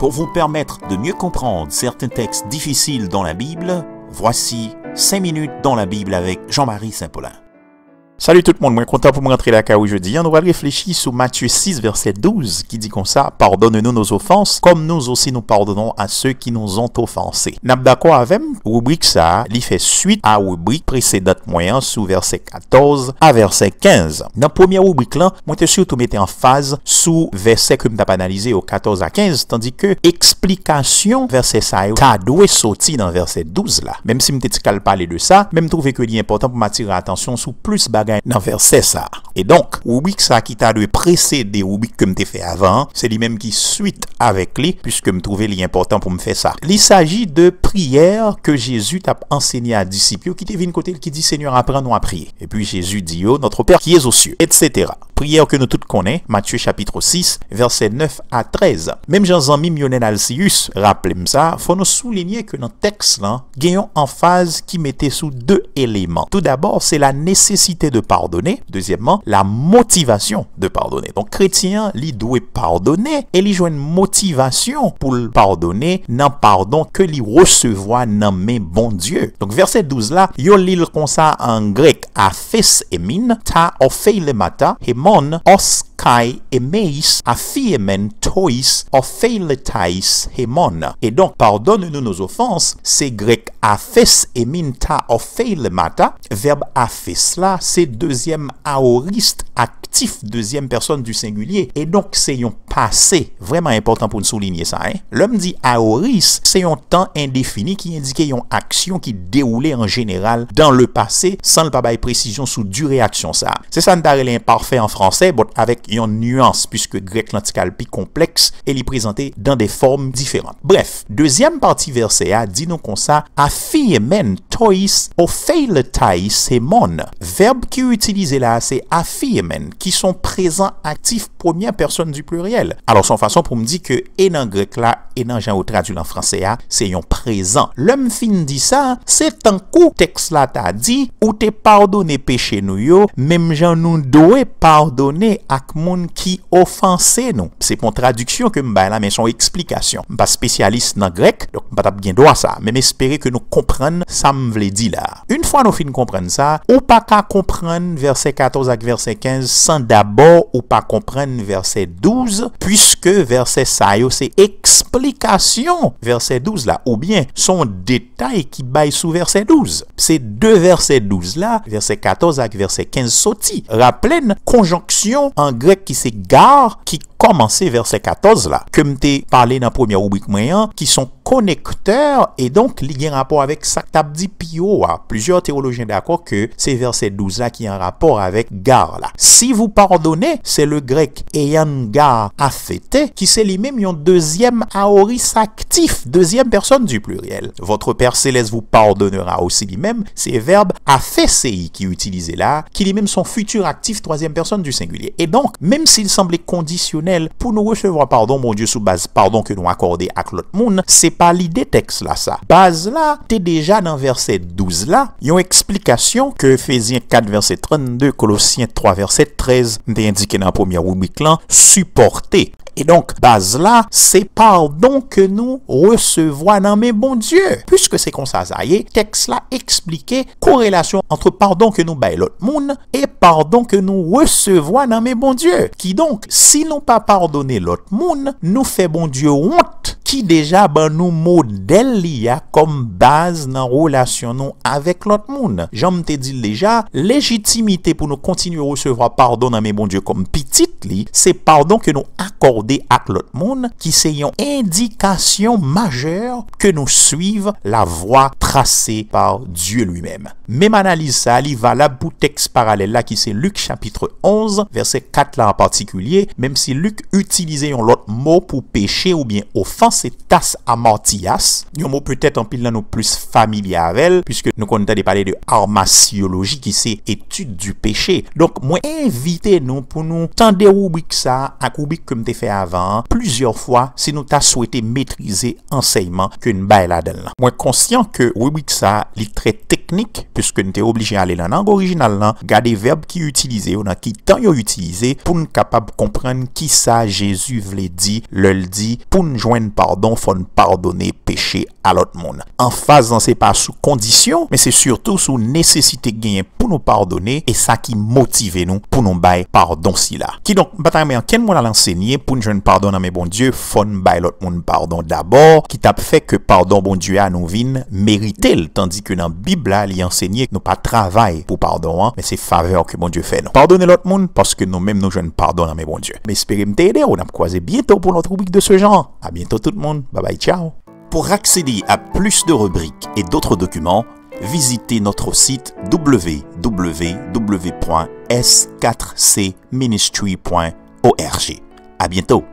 Pour vous permettre de mieux comprendre certains textes difficiles dans la Bible, voici 5 minutes dans la Bible avec Jean-Marie Saint-Paulin. Salut tout le monde, moi content pour me rentrer là aujourd'hui. On va réfléchir sur Matthieu 6, verset 12, qui dit comme ça: pardonne-nous nos offenses, comme nous aussi nous pardonnons à ceux qui nous ont offensés. N'a pas d'accord avec rubrique ça, il fait suite à rubrique précédente moyen sous verset 14 à verset 15. Dans la première rubrique là, moi te surtout mettre en phase sous verset que m't'a analysé au 14 à 15, tandis que explication verset ça t'a doué sorti dans verset 12 là. Même si m'te parler de ça, même trouver que c'est important pour m'attirer attention sous plus bagage dans verset ça. Et donc, rubrique ça qui t'a de précéder rubrique que m'te fait avant, c'est lui-même qui suite avec lui, puisque me trouver l'important pour me faire ça. Il s'agit de prière que Jésus t'a enseigné à disciples qui te vient côté qui dit Seigneur apprends-nous à prier. Et puis Jésus dit notre Père qui est aux cieux, etc. Prière que nous tous connaissons, Matthieu chapitre 6, verset 9 à 13. Même Jean-Zami Mionel Alcius, rappelez-moi ça, faut nous souligner que dans le texte là, gagnons en phase qui mettait sous deux éléments. Tout d'abord, c'est la nécessité de pardonner. Deuxièmement, la motivation de pardonner. Donc, chrétien, il doit pardonner et il joue une motivation pour le pardonner, non pardon que il recevoir non mais bon Dieu. Donc, verset 12 là, yo lit comme ça en grec, aphes emin, ta ophelemata, hemon, os kai emeis, aphiemen tois, opheletais hemon. Et donc, pardonne-nous nos offenses, c'est grec aphes emin, ta ophelemata, verbe aphes là, c'est deuxième aoriste actif, deuxième personne du singulier. Et donc, c'est un passé. Vraiment important pour nous souligner ça. L'homme dit aoriste, c'est un temps indéfini qui indique une action qui déroulait en général dans le passé, sans le pas de précision sous durée action ça. C'est ça, nous avons l'imparfait en français, mais avec une nuance, puisque grec l'antical plus complexe et il présenté dans des formes différentes. Bref, deuxième partie verset A dit nous comme ça: affirmen tois opheiletais hemon. Verbe qui est utilisé là, c'est affirmen, qui sont présents actifs première personne du pluriel. Alors, son façon pour me dire que et dans grec là, et dans Jean au traduit en français, c'est un présent. L'homme fin dit ça, c'est un coup texte là t'a dit, ou t'es pardonné péché nous yo, même Jean nous doit pardonner à moun qui offensé nous. C'est pour traduction que m'ba là, mais son explication. M'pas spécialiste dans grec, donc m'pas bien droit ça, mais m'espérer que nous comprenions ça m'vle dit là. Une fois nous fin comprendre ça, ou pas qu'à comprendre verset 14 avec verset 15 sans d'abord ou pas comprendre verset 12, puisque verset ça yo c'est explication verset 12 là, ou bien son détail qui baille sous verset 12. C'est deux versets 12 là, verset 14 avec verset 15 sorti. Rappelez conjonction en grec qui c'est gare qui commencer verset 14 là, que m'te parlé dans la première rubrique moyen, qui sont connecteurs et donc li gen rapport avec ça t'a dit pio. Plusieurs théologiens d'accord que c'est verset 12 là qui a un rapport avec gare là. Si vous pardonnez, c'est le grec eyan gar affete qui c'est lui-même un deuxième aoris actif, deuxième personne du pluriel. Votre Père céleste vous pardonnera aussi lui-même, c'est verbe aphesei qui est utilisé là, qui lui-même son futur actif troisième personne du singulier. Et donc, même s'il semblait conditionnel pour nous recevoir pardon, mon Dieu, sous base pardon que nous accordons à l'autre monde, c'est pas l'idée texte là ça. Base là, t'es déjà dans verset 12 là, il y a une explication que Ephésiens 4 verset 32, Colossiens 3 verset 13, t'es indiqué dans la première rubrique là, supporter. Et donc, base là, c'est pardon que nous recevons dans mes bons Dieu. Puisque c'est comme ça y est, texte là expliqué corrélation entre pardon que nous baillons l'autre monde et pardon que nous recevons dans mes bons Dieu. Qui donc, si nous pas pardonner l'autre monde, nous fait bon Dieu honte qui déjà ben nous modèle liya comme base dans relation nous avec l'autre monde. J'en te dit déjà, légitimité pour nous continuer à recevoir pardon dans mes bons Dieu comme petite li, c'est pardon que nous accordons à l'autre monde qui c'est une indication majeure que nous suivons la voie tracée par Dieu lui-même. Même analyse ça, elle est valable pour texte parallèle là qui c'est Luc chapitre 11 verset 4 là en particulier, même si Luc utilisait un autre mot pour péché ou bien offense, c'est tas amartias, un mot peut-être en pile là nous plus familier avec elle, puisque nous connaissons de parler de armasiologie qui c'est étude du péché. Donc moi invitez nous pour nous tendre rubrique ça à rubrique comme t'ai fait avant plusieurs fois si nous t'a souhaité maîtriser enseignement que une bail là-dedans. Moi conscient que rubrique ça est très technique technique, puisque nous sommes obligés d'aller dans la langue originale, garder verbe qui utilisé, ou dans qui temps yo utilisé, pour nous capable comprendre qui ça Jésus voulait dire, le dit, pour nous joindre pardon, faut nous pardonner péché à l'autre monde. En phase, c'est pas sous condition, mais c'est surtout sous nécessité gagner pour nous pardonner, et ça qui motive nous pour nous bailler pardon si là. Qui donc, bataille, quel monde a l'enseigné pour nous joindre pardon dans mes bon Dieu, faut nous bailler l'autre monde pardon d'abord, qui t'a fait que pardon bon Dieu à nous vin mériter, tandis que dans la Bible là, il enseigné que nous pas travail pour pardon, mais c'est faveur que bon Dieu fait nous. Pardonnez l'autre monde parce que nous-mêmes nous joignons pardon dans mes bon Dieu. Mais espérez me t'aider, on a croisé bientôt pour notre rubrique de ce genre. À bientôt tout le monde. Bye bye, ciao. Pour accéder à plus de rubriques et d'autres documents, visitez notre site www.s4cministry.org. À bientôt.